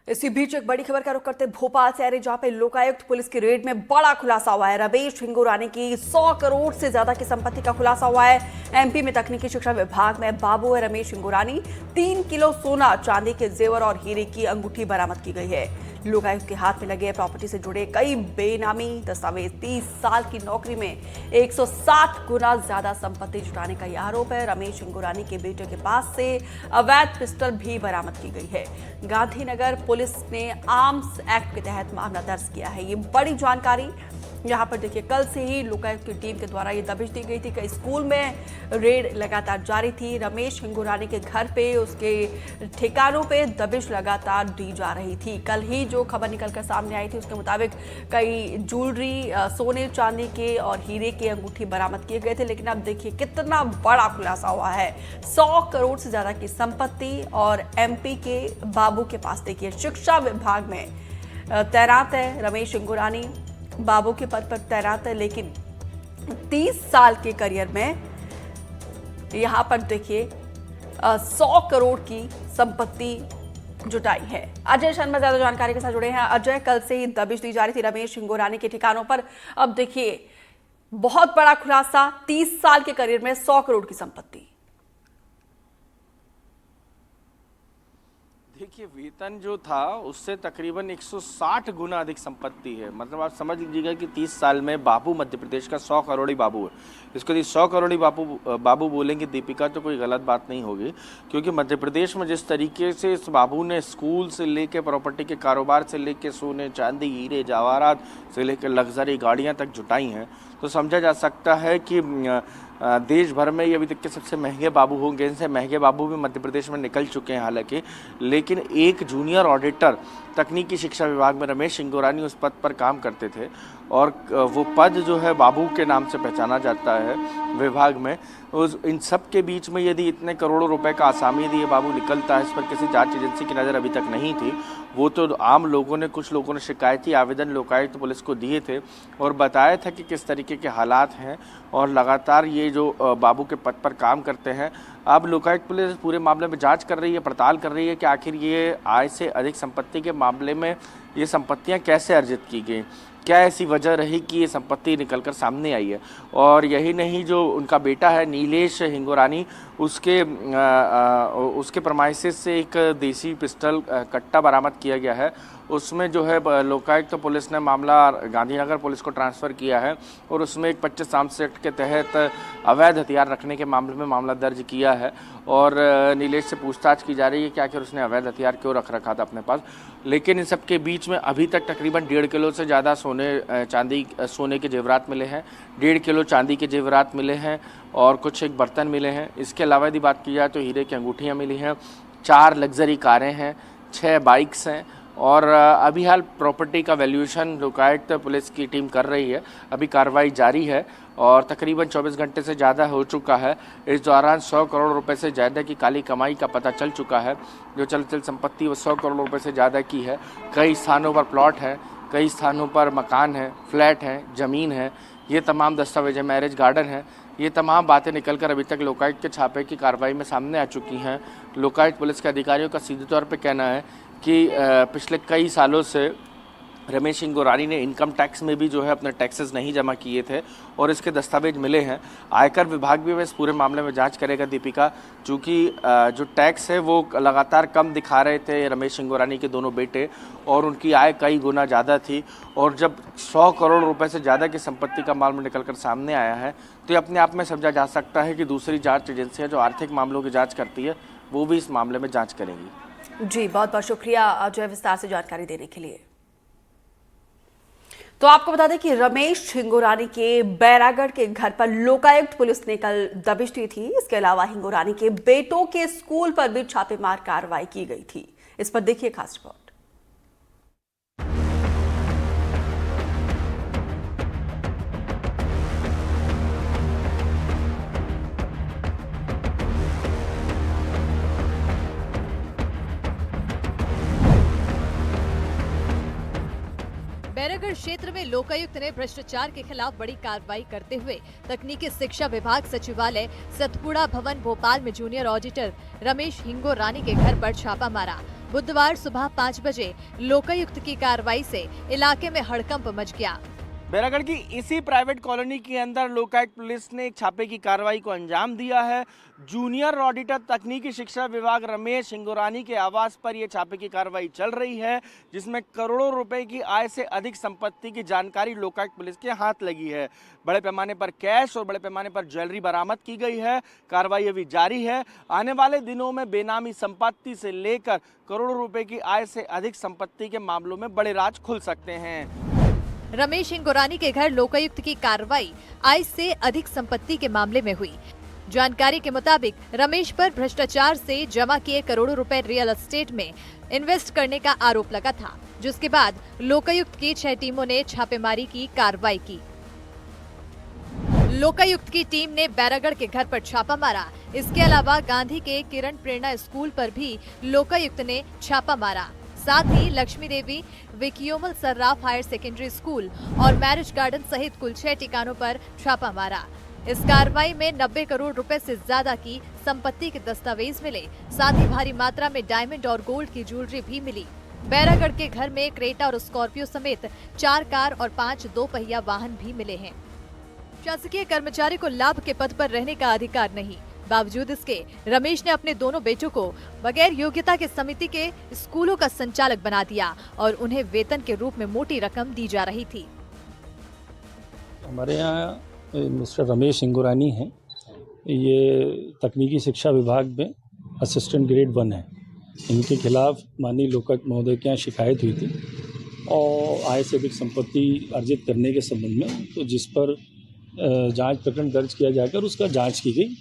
इसी बीच एक बड़ी खबर का रुख करते भोपाल से आ रही, जहां पे लोकायुक्त पुलिस की रेड में बड़ा खुलासा हुआ है। रमेश हिंगोरानी की 100 करोड़ से ज्यादा की संपत्ति का खुलासा हुआ है। एमपी में तकनीकी शिक्षा विभाग में बाबू है रमेश हिंगोरानी। 3 किलो सोना, चांदी के जेवर और हीरे की अंगूठी बरामद की गई है। लोकायुक्त के हाथ में लगे प्रॉपर्टी से जुड़े कई बेनामी दस्तावेज, 30 साल की नौकरी में 160 गुना ज्यादा संपत्ति जुटाने का यह आरोप है। रमेश हिंगोरानी के बेटे के पास से अवैध पिस्टल भी बरामद की गई है। गांधीनगर पुलिस ने आर्म्स एक्ट के तहत मामला दर्ज किया है। ये बड़ी जानकारी यहाँ पर देखिए, कल से ही लोकायुक्त की टीम के द्वारा ये दबिश दी गई थी। कई स्कूल में रेड लगातार जारी थी। रमेश हिंगोरानी के घर पे, उसके ठिकानों पे दबिश लगातार दी जा रही थी। कल ही जो खबर निकलकर सामने आई थी उसके मुताबिक कई ज्वेलरी, सोने चांदी के और हीरे के अंगूठी बरामद किए गए थे। लेकिन अब देखिए कितना बड़ा खुलासा हुआ है। 100 करोड़ से ज्यादा की संपत्ति और एमपी के बाबू के पास देखिए शिक्षा विभाग में तैनात है रमेश हिंगोरानी, बाबू के पद पर तैनात है। लेकिन 30 साल के करियर में यहां पर देखिए 100 करोड़ की संपत्ति जुटाई है। अजय शर्मा ज्यादा जानकारी के साथ जुड़े हैं। अजय, कल से ही दबिश दी जा रही थी रमेश हिंगोरानी के ठिकानों पर। अब देखिए बहुत बड़ा खुलासा, 30 साल के करियर में 100 करोड़ की संपत्ति। देखिए, वेतन जो था उससे तकरीबन 160 गुना अधिक संपत्ति है। मतलब आप समझ लीजिएगा कि 30 साल में बाबू मध्य प्रदेश का 100 करोड़ी बाबू है। इसको यदि 100 करोड़ी बाबू बोलेंगे दीपिका तो कोई गलत बात नहीं होगी, क्योंकि मध्य प्रदेश में जिस तरीके से इस बाबू ने स्कूल से लेके प्रॉपर्टी के कारोबार से लेके सोने चांदी हीरे जवाहरात से लेकर लग्जरी गाड़ियाँ तक जुटाई हैं, तो समझा जा सकता है कि देश भर में ये अभी तक के सबसे महंगे बाबू होंगे। इनसे महंगे बाबू भी मध्य प्रदेश में निकल चुके हैं हालांकि, लेकिन एक जूनियर ऑडिटर तकनीकी शिक्षा विभाग में रमेश हिंगोरानी उस पद पर काम करते थे और वो पद जो है बाबू के नाम से पहचाना जाता है विभाग में। इन सब के बीच में यदि इतने करोड़ों रुपए का आसामी यदि ये बाबू निकलता है, इस पर किसी जांच एजेंसी की नज़र अभी तक नहीं थी। वो तो आम लोगों ने, कुछ लोगों ने शिकायती आवेदन लोकायुक्त पुलिस को दिए थे और बताया था कि किस तरीके के हालात हैं और लगातार ये जो बाबू के पद पर काम करते हैं। अब लोकायुक्त पुलिस पूरे मामले में जांच कर रही है, पड़ताल कर रही है कि आखिर ये आय से अधिक संपत्ति के मामले में ये संपत्तियां कैसे अर्जित की गई, क्या ऐसी वजह रही कि ये संपत्ति निकलकर सामने आई है। और यही नहीं, जो उनका बेटा है नीलेश हिंगोरानी, उसके प्रमाइसेस से एक देसी पिस्टल कट्टा बरामद किया गया है। उसमें जो है लोकायुक्त पुलिस ने मामला गांधीनगर पुलिस को ट्रांसफ़र किया है और उसमें एक 25 आर्म्स एक्ट के तहत अवैध हथियार रखने के मामले में मामला दर्ज किया है और नीलेश से पूछताछ की जा रही है कि आखिर उसने अवैध हथियार क्यों रख रखा था अपने पास। लेकिन इन सब के बीच में अभी तक तकरीबन 1.5 किलो से ज़्यादा सोने के जेवरात मिले हैं, 1.5 किलो चांदी के जेवरात मिले हैं और कुछ एक बर्तन मिले हैं। इसके अलावा यदि बात की जाए तो हीरे की अंगूठियाँ मिली हैं, 4 लग्जरी कारें हैं, 6 बाइक्स हैं और अभी हाल प्रॉपर्टी का वैल्यूएशन लोकायुक्त पुलिस की टीम कर रही है। अभी कार्रवाई जारी है और तकरीबन 24 घंटे से ज़्यादा हो चुका है। इस दौरान 100 करोड़ रुपए से ज़्यादा की काली कमाई का पता चल चुका है। जो चल संपत्ति वो 100 करोड़ रुपए से ज़्यादा की है। कई स्थानों पर प्लॉट है, कई स्थानों पर मकान है, फ्लैट है, ज़मीन है, ये तमाम दस्तावेज है, मैरिज गार्डन है। ये तमाम बातें निकलकर अभी तक लोकायुक्त के छापे की कार्रवाई में सामने आ चुकी हैं। लोकायुक्त पुलिस के अधिकारियों का सीधे तौर पर कहना है कि पिछले कई सालों से रमेश हिंगोरानी ने इनकम टैक्स में भी जो है अपने टैक्सेस नहीं जमा किए थे और इसके दस्तावेज मिले हैं। आयकर विभाग भी इस पूरे मामले में जांच करेगा दीपिका, चूँकि जो टैक्स है वो लगातार कम दिखा रहे थे रमेश हिंगोरानी के दोनों बेटे और उनकी आय कई गुना ज़्यादा थी। और जब 100 करोड़ रुपए से ज़्यादा की संपत्ति का मामला निकलकर सामने आया है तो ये अपने आप में समझा जा सकता है कि दूसरी जाँच एजेंसियाँ जो आर्थिक मामलों की जाँच करती है वो भी इस मामले में जाँच करेंगी। जी, बहुत बहुत शुक्रिया अजय विस्तार से जानकारी देने के लिए। तो आपको बता दें कि रमेश हिंगोरानी के बैरागढ़ के घर पर लोकायुक्त पुलिस ने कल दबिश दी थी। इसके अलावा हिंगोरानी के बेटों के स्कूल पर भी छापेमार कार्रवाई की गई थी। इस पर देखिए खास रिपोर्ट। बैरागढ़ क्षेत्र में लोकायुक्त ने भ्रष्टाचार के खिलाफ बड़ी कार्रवाई करते हुए तकनीकी शिक्षा विभाग सचिवालय सतपुड़ा भवन भोपाल में जूनियर ऑडिटर रमेश हिंगोरानी के घर पर छापा मारा। बुधवार सुबह 5 बजे लोकायुक्त की कार्रवाई से इलाके में हड़कंप मच गया। बैरागढ़ की इसी प्राइवेट कॉलोनी के अंदर लोकायुक्त पुलिस ने एक छापे की कार्रवाई को अंजाम दिया है। जूनियर ऑडिटर तकनीकी शिक्षा विभाग रमेश हिंगोरानी के आवास पर यह छापे की कार्रवाई चल रही है, जिसमें करोड़ों रुपए की आय से अधिक संपत्ति की जानकारी लोकायुक्त पुलिस के हाथ लगी है। बड़े पैमाने पर कैश और बड़े पैमाने पर ज्वेलरी बरामद की गई है। कार्रवाई अभी जारी है। आने वाले दिनों में बेनामी संपत्ति से लेकर करोड़ों रुपए की आय से अधिक संपत्ति के मामलों में बड़े राज खुल सकते हैं। रमेश हिंगोरानी के घर लोकायुक्त की कार्रवाई आय से अधिक संपत्ति के मामले में हुई। जानकारी के मुताबिक रमेश पर भ्रष्टाचार से जमा किए करोड़ों रुपए रियल एस्टेट में इन्वेस्ट करने का आरोप लगा था, जिसके बाद लोकायुक्त की 6 टीमों ने छापेमारी की कार्रवाई की। लोकायुक्त की टीम ने बैरागढ़ के घर पर छापा मारा। इसके अलावा गांधी के किरण प्रेरणा स्कूल पर भी लोकायुक्त ने छापा मारा। साथ ही लक्ष्मी देवी विकियोमल सर्राफ हायर सेकेंडरी स्कूल और मैरिज गार्डन सहित कुल 6 ठिकानों पर छापा मारा। इस कार्रवाई में 90 करोड़ रुपए से ज्यादा की संपत्ति के दस्तावेज मिले। साथ ही भारी मात्रा में डायमंड और गोल्ड की ज्वेलरी भी मिली। बैरागढ़ के घर में क्रेटा और स्कॉर्पियो समेत 4 कार और 5 2-पहिया वाहन भी मिले हैं। शासकीय कर्मचारी को लाभ के पद पर रहने का अधिकार नहीं। बावजूद इसके रमेश ने अपने दोनों बेटों को बगैर योग्यता के समिति के स्कूलों का संचालक बना दिया और उन्हें वेतन के रूप में मोटी रकम दी जा रही थी। हमारे यहाँ मिस्टर रमेश हिंगोरानी हैं। ये तकनीकी शिक्षा विभाग में असिस्टेंट ग्रेड 1 है। इनके खिलाफ माननीय लोकायुक्त महोदय के यहाँ शिकायत हुई थी और आय से अधिक संपत्ति अर्जित करने के संबंध में, तो जिस पर जांच प्रकरण दर्ज किया जाकर उसका जांच की गई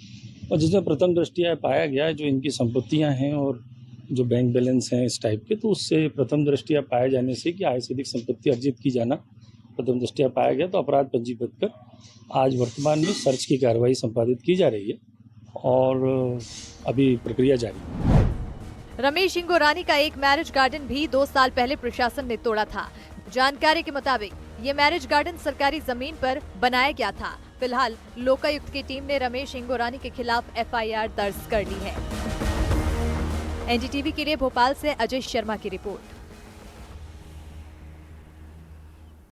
और जिसमें प्रथम दृष्टया पाया गया जो इनकी संपत्तियां हैं और जो बैंक बैलेंस हैं इस टाइप के, तो उससे प्रथम दृष्टया पाए जाने से कि आय से अधिक संपत्ति अर्जित की जाना प्रथम दृष्टया पाया गया, तो अपराध पंजीबद्ध कर आज वर्तमान में सर्च की कार्रवाई संपादित की जा रही है और अभी प्रक्रिया जारी है। रमेश हिंगोरानी का एक मैरिज गार्डन भी 2 साल पहले प्रशासन ने तोड़ा था। जानकारी के मुताबिक ये मैरिज गार्डन सरकारी जमीन पर बनाया गया था। फिलहाल लोकायुक्त की टीम ने रमेश हिंगोरानी के खिलाफ FIR दर्ज कर ली है। NDTV के लिए भोपाल से अजय शर्मा की रिपोर्ट।